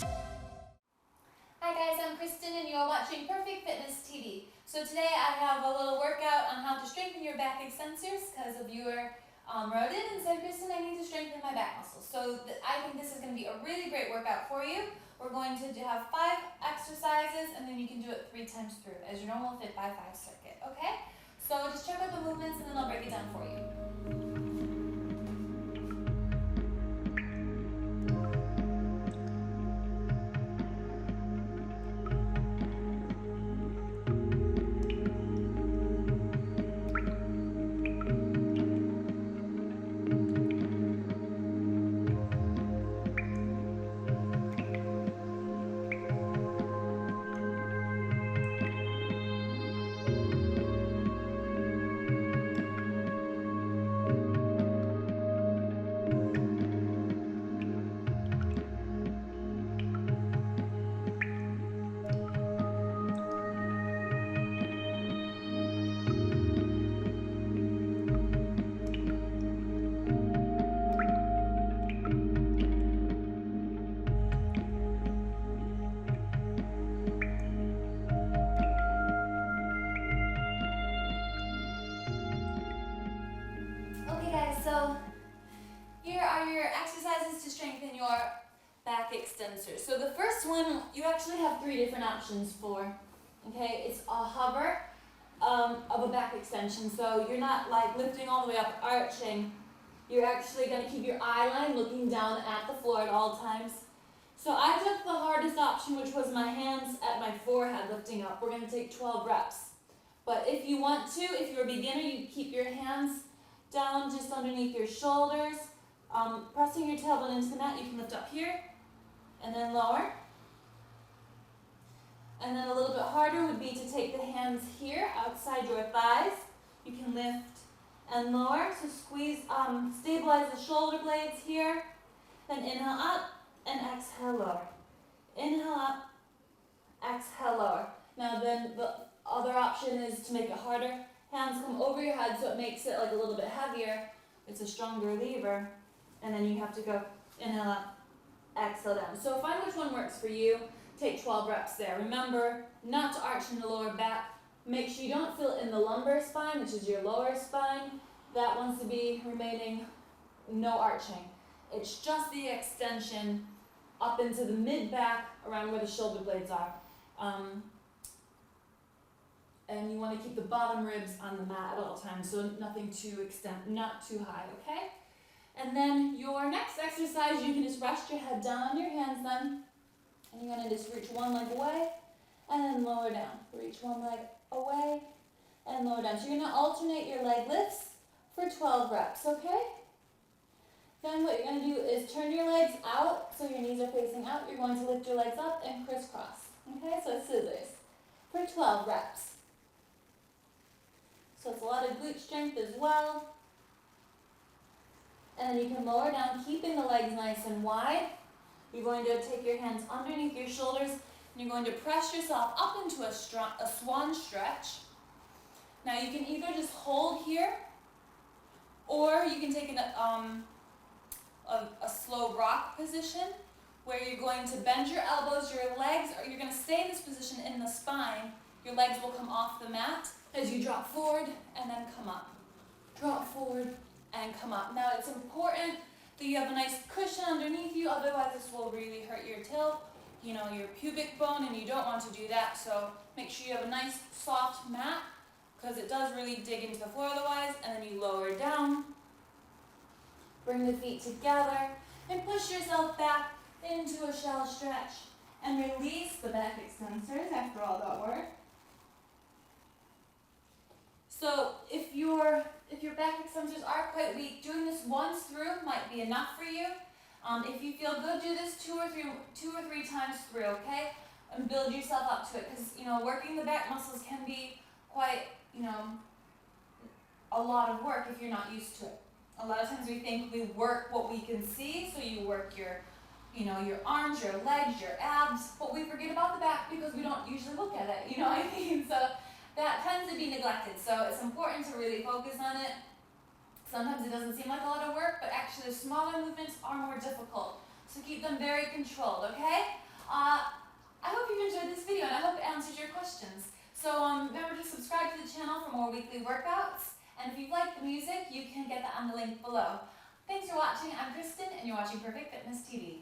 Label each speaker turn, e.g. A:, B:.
A: Hi guys, I'm Kristen and you're watching Perfect Fitness TV. So today I have a little workout on how to strengthen your back extensors because a viewer wrote in and said, Kristen, I need to strengthen my back muscles. So I think this is going to be a really great workout for you. We're going to have 5 exercises and then you can do it 3 times through as your normal Fit by 5 circuit, okay? So just check out the movements and then I'll break it down for you. Okay guys, so here are your exercises to strengthen your back extensors. So the first one, you actually have 3 different options for. Okay, it's a hover of a back extension. So you're not like lifting all the way up, arching. You're actually going to keep your eye line looking down at the floor at all times. So I took the hardest option, which was my hands at my forehead lifting up. We're going to take 12 reps. But if you want to, if you're a beginner, you keep your hands down just underneath your shoulders. Pressing your tailbone into the mat, you can lift up here and then lower. And then a little bit harder would be to take the hands here outside your thighs. You can lift and lower. So squeeze, stabilize the shoulder blades here. Then inhale up and exhale lower. Inhale up, exhale lower. Now then the other option is to make it harder. Hands come over your head so it makes it like a little bit heavier. It's a stronger lever. And then you have to go inhale up, exhale down. So find which one works for you. Take 12 reps there. Remember not to arch in the lower back. Make sure you don't feel it in the lumbar spine, which is your lower spine. That wants to be remaining no arching. It's just the extension up into the mid-back around where the shoulder blades are. And you want to keep the bottom ribs on the mat at all times, so nothing too not too high, okay? And then your next exercise, you can just rest your head down on your hands then. And you're going to just reach one leg away and then lower down. Reach one leg away and lower down. So you're going to alternate your leg lifts for 12 reps, okay? Then what you're going to do is turn your legs out so your knees are facing out. You're going to lift your legs up and crisscross, okay? So scissors for 12 reps. So it's a lot of glute strength as well. And then you can lower down, keeping the legs nice and wide. You're going to take your hands underneath your shoulders, and you're going to press yourself up into a swan stretch. Now you can either just hold here, or you can take a slow rock position, where you're going to bend your elbows, your legs, or you're going to stay in this position in the spine. Your legs will come off the mat as you drop forward and then come up. Drop forward and come up. Now it's important that you have a nice cushion underneath you, otherwise this will really hurt your your pubic bone, and you don't want to do that. So make sure you have a nice soft mat, because it does really dig into the floor otherwise. And then you lower down, bring the feet together, and push yourself back into a shell stretch, and release the back extensors after all that work. So if your back extensors are quite weak, doing this once through might be enough for you. If you feel good, do this two or three times through, okay? And build yourself up to it, because working the back muscles can be quite a lot of work if you're not used to it. A lot of times we think we work what we can see, so you work your arms, your legs, your abs, but we forget about the back because we don't usually look at it. You know what I mean? So that tends to be neglected, so it's important to really focus on it. Sometimes it doesn't seem like a lot of work, but actually the smaller movements are more difficult. So keep them very controlled, okay? I hope you've enjoyed this video and I hope it answers your questions. So remember to subscribe to the channel for more weekly workouts. And if you like the music, you can get that on the link below. Thanks for watching. I'm Kristen and you're watching Perfect Fitness TV.